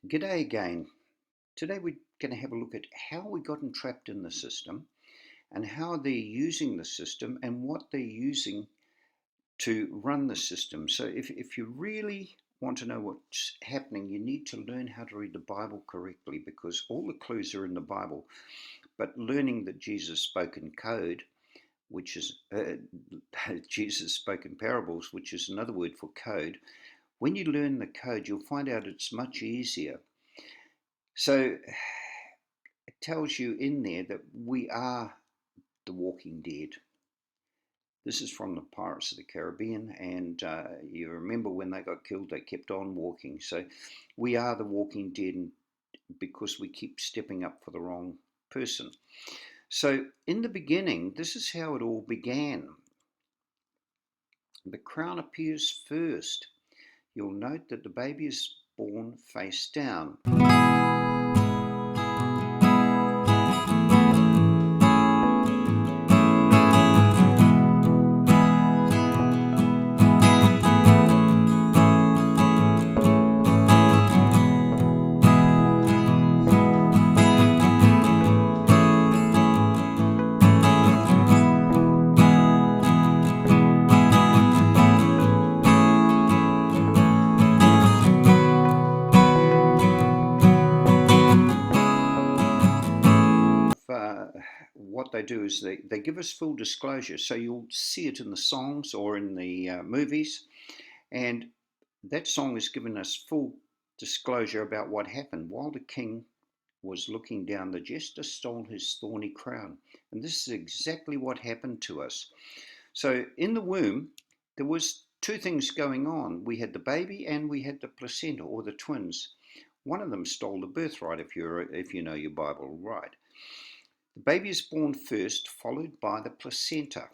G'day again. Today we're going to have a look at how we got entrapped in the system and how they're using the system and what they're using to run the system. So if you really want to know what's happening, you need to learn how to read the Bible correctly because all the clues are in the Bible. But learning that Jesus spoke in code, which is Jesus spoke in parables, which is another word for code. When you learn the code, you'll find out it's much easier. So it tells you in there that we are the walking dead. This is from the Pirates of the Caribbean, and you remember when they got killed, they kept on walking. So we are the walking dead because we keep stepping up for the wrong person. So in the beginning, this is how it all began. The crown appears first. You'll note that the baby is born face down. What they do is they give us full disclosure. So you'll see it in the songs or in the movies. And that song has given us full disclosure about what happened. While the king was looking down, the jester stole his thorny crown. And this is exactly what happened to us. So in the womb, there was two things going on. We had the baby and we had the placenta, or the twins. One of them stole the birthright, if you know your Bible right. The baby is born first, followed by the placenta.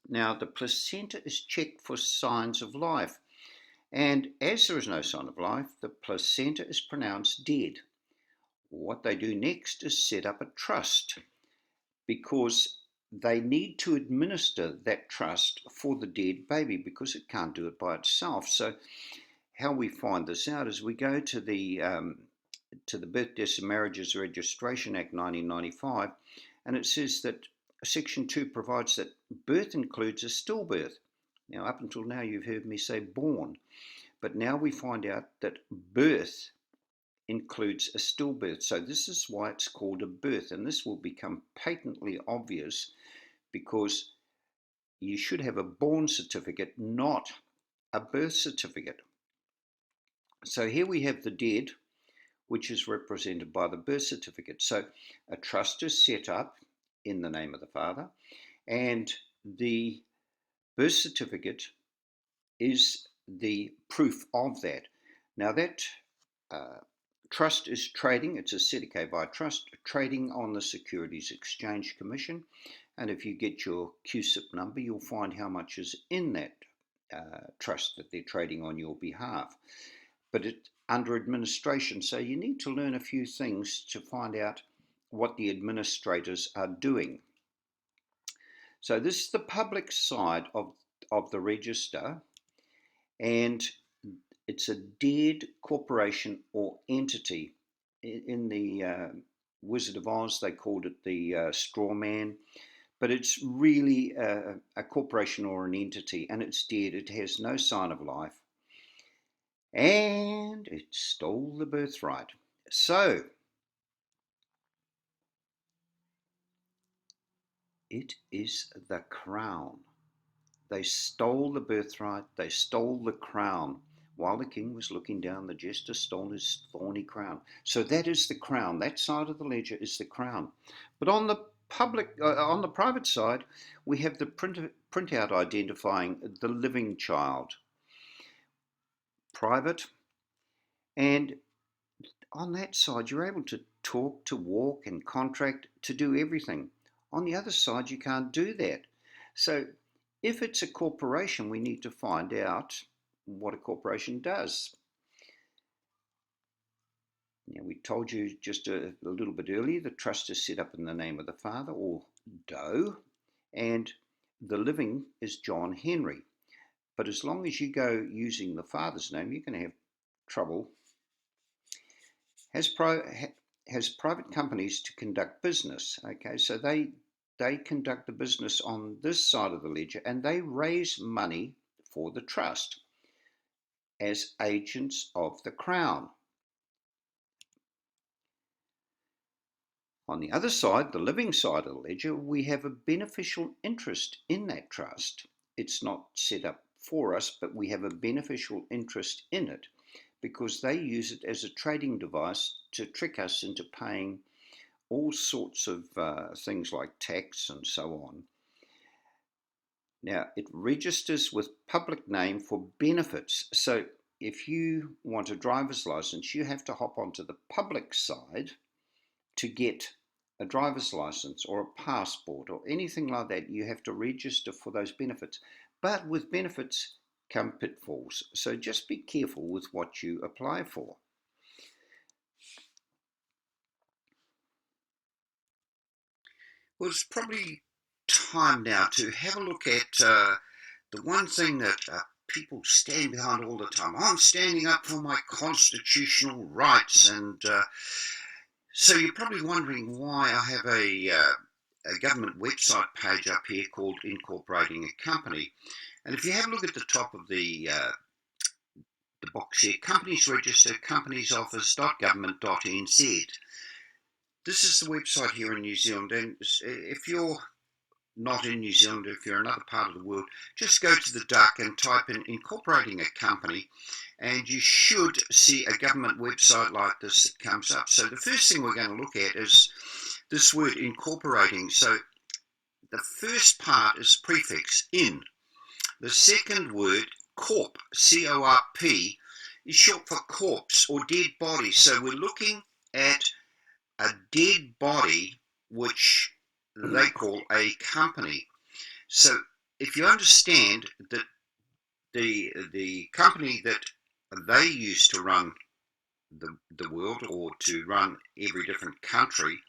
Now, the placenta is checked for signs of life. And as there is no sign of life, the placenta is pronounced dead. What they do next is set up a trust because they need to administer that trust for the dead baby because it can't do it by itself. So how we find this out is we go to the Birth, Deaths and Marriages Registration Act 1995, and it says that Section 2 provides that birth includes a stillbirth. Now, up until now, you've heard me say born, but now we find out that birth includes a stillbirth. So this is why it's called a birth, and this will become patently obvious because you should have a born certificate, not a birth certificate. So here we have the dead, which is represented by the birth certificate. So a trust is set up in the name of the Father, and the birth certificate is the proof of that. Now that trust is trading, it's a Sedekah trust, trading on the Securities Exchange Commission, and if you get your QSIP number, you'll find how much is in that trust that they're trading on your behalf. But it's under administration, so you need to learn a few things to find out what the administrators are doing. So this is the public side of the register, and it's a dead corporation or entity. In the Wizard of Oz, they called it the straw man, but it's really a corporation or an entity, and it's dead. It has no sign of life, and it stole the birthright. So it is the crown. They stole the birthright, they stole the crown. While the king was looking down, the jester stole his thorny crown. So that is the crown. That side of the ledger is the crown. But on the private side, we have the printout identifying the living child. Private. And on that side, you're able to talk, to walk, and contract, to do everything. On the other side, you can't do that. So if it's a corporation, we need to find out what a corporation does. Now, we told you just a little bit earlier, the trust is set up in the name of the Father, or Doe, and the living is John Henry. But as long as you go using the Father's name, you're going to have trouble has private companies to conduct business. Okay, so they conduct the business on this side of the ledger, and they raise money for the trust as agents of the Crown. On the other side, the living side of the ledger, we have a beneficial interest in that trust. It's not set up for us, but we have a beneficial interest in it because they use it as a trading device to trick us into paying all sorts of things like tax and so on. Now, it registers with public name for benefits. So if you want a driver's license, you have to hop onto the public side to get a driver's license or a passport or anything like that. You have to register for those benefits. But with benefits come pitfalls. So just be careful with what you apply for. Well, it's probably time now to have a look at the one thing that people stand behind all the time. I'm standing up for my constitutional rights, and so you're probably wondering why I have a government website page up here called Incorporating a Company. And if you have a look at the top of the box here, Companies Register, companiesoffice.government.nz. This is the website here in New Zealand, and if you're not in New Zealand, if you're another part of the world, just go to the duck and type in Incorporating a Company, and you should see a government website like this that comes up. So the first thing we're going to look at is this word incorporating. So the first part is prefix in. The second word, corp, C-O-R-P, is short for corpse or dead body. So we're looking at a dead body, which they call a company. So if you understand that the company that they use to run the world or to run every different country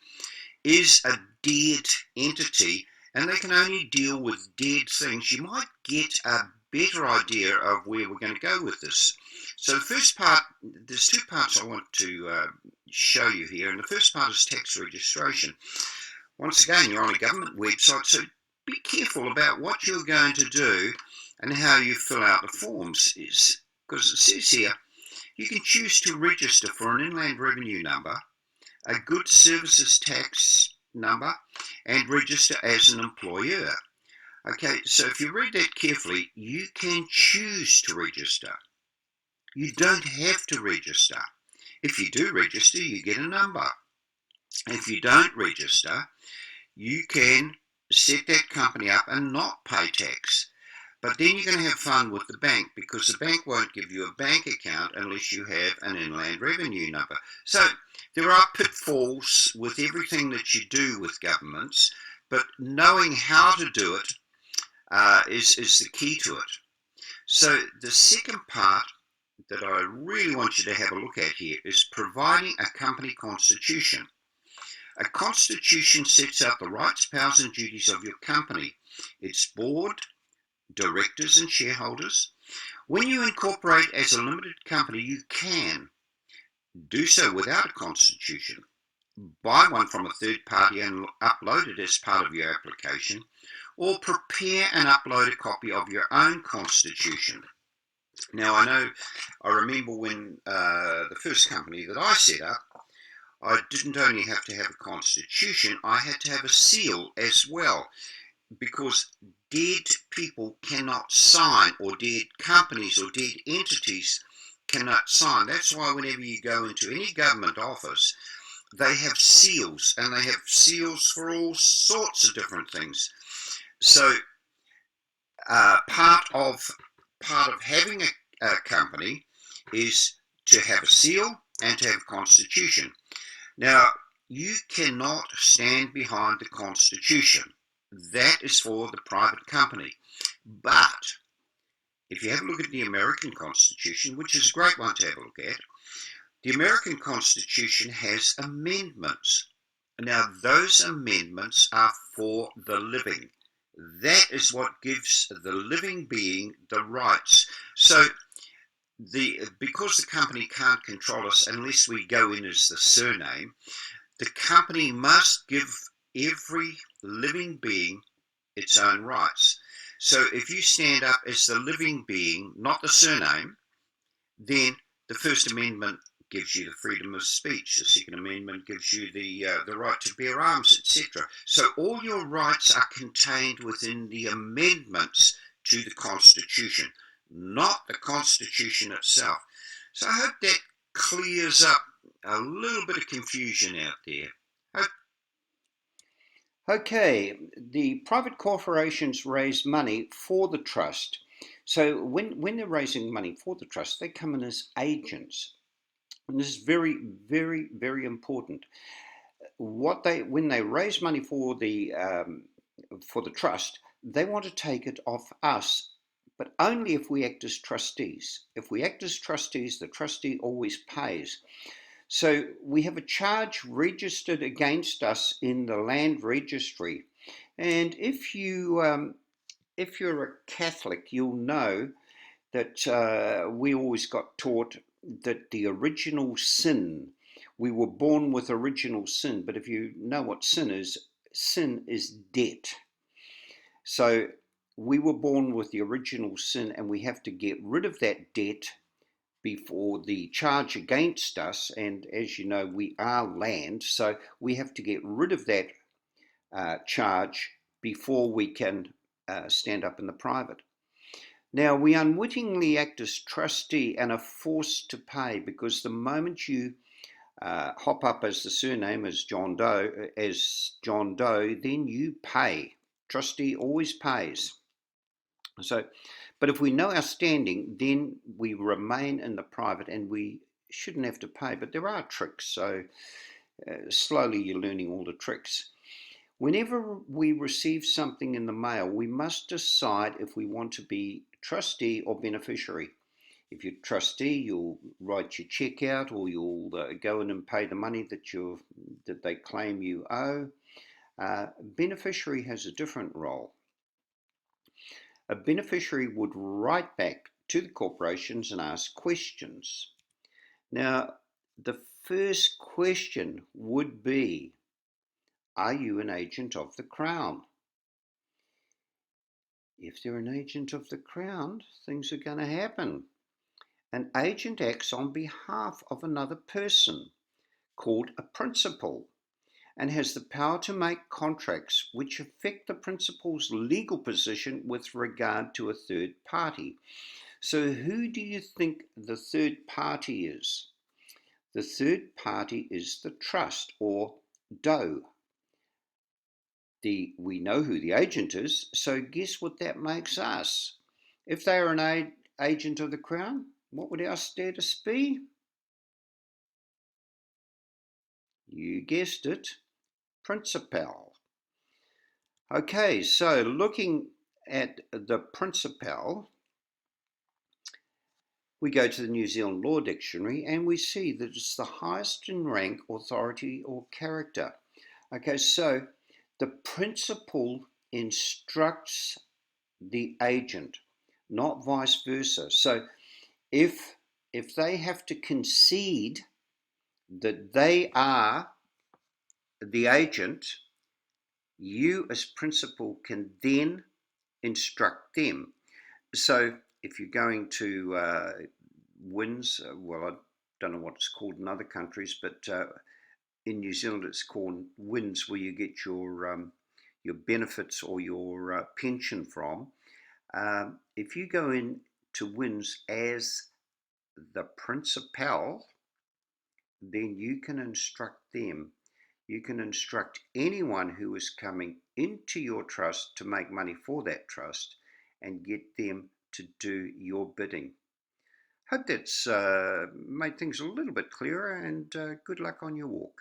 is a dead entity, and they can only deal with dead things, you might get a better idea of where we're going to go with this. So the first part, there's two parts I want to show you here, and the first part is tax registration. Once again, you're on a government website, so be careful about what you're going to do and how you fill out the forms, because it says here, you can choose to register for an inland revenue number, a goods services tax number, and register as an employer. Okay, so if you read that carefully, you can choose to register. You don't have to register. If you do register, you get a number. If you don't register, you can set that company up and not pay tax. But then you're going to have fun with the bank, because the bank won't give you a bank account unless you have an inland revenue number. So there are pitfalls with everything that you do with governments, but knowing how to do it is the key to it. So the second part that I really want you to have a look at here is providing a company constitution. A constitution sets out the rights, powers and duties of your company, its board, directors and shareholders. When you incorporate as a limited company, you can do so without a constitution, buy one from a third party and upload it as part of your application, or prepare and upload a copy of your own constitution. Now I remember when the first company that I set up, I didn't only have to have a constitution, I had to have a seal as well, because dead people cannot sign, or dead companies or dead entities cannot sign. That's why whenever you go into any government office, they have seals, and they have seals for all sorts of different things. So part of having a company is to have a seal and to have a constitution. Now, you cannot stand behind the constitution. That is for the private company. But if you have a look at the American Constitution, which is a great one to have a look at, the American Constitution has amendments. Now, those amendments are for the living. That is what gives the living being the rights. So because the company can't control us unless we go in as the surname, the company must give every living being its own rights. So if you stand up as the living being, not the surname, then the First Amendment gives you the freedom of speech. The Second Amendment gives you the right to bear arms, etc. So all your rights are contained within the amendments to the Constitution, not the Constitution itself. So I hope that clears up a little bit of confusion out there. Okay, the private corporations raise money for the trust. So when they're raising money for the trust, they come in as agents. And this is very, very, very important. When they raise money for the trust, they want to take it off us, but only if we act as trustees. If we act as trustees, the trustee always pays. So we have a charge registered against us in the land registry, and if you're a Catholic, you'll know that we always got taught that the original sin, we were born with original sin, but if you know what sin is debt. So we were born with the original sin, and we have to get rid of that debt before the charge against us. And as you know, we are land, so we have to get rid of that charge before we can stand up in the private. Now, we unwittingly act as trustee and are forced to pay, because the moment you hop up as the surname as John Doe, then you pay. Trustee always pays. So, but if we know our standing, then we remain in the private and we shouldn't have to pay. But there are tricks, so slowly you're learning all the tricks. Whenever we receive something in the mail, we must decide if we want to be trustee or beneficiary. If you're trustee, you'll write your check out, or you'll go in and pay the money that they claim you owe. Beneficiary has a different role. A beneficiary would write back to the corporations and ask questions. Now, the first question would be, are you an agent of the Crown? If they're an agent of the Crown, things are going to happen. An agent acts on behalf of another person, called a principal, and has the power to make contracts which affect the principal's legal position with regard to a third party. So who do you think the third party is? The third party is the trust, or DOE. We know who the agent is, so guess what that makes us? If they are an agent of the Crown, what would our status be? You guessed it, principal. Okay, so looking at the principal, we go to the New Zealand Law Dictionary and we see that it's the highest in rank, authority, or character. Okay, so the principal instructs the agent, not vice versa. So if they have to concede that they are the agent, you as principal can then instruct them. So if you're going to WINS, well, I don't know what it's called in other countries, but in New Zealand it's called WINS, where you get your benefits or your pension from. If you go in to WINS as the principal, then you can instruct them. You can instruct anyone who is coming into your trust to make money for that trust and get them to do your bidding. Hope that's made things a little bit clearer, and good luck on your walk.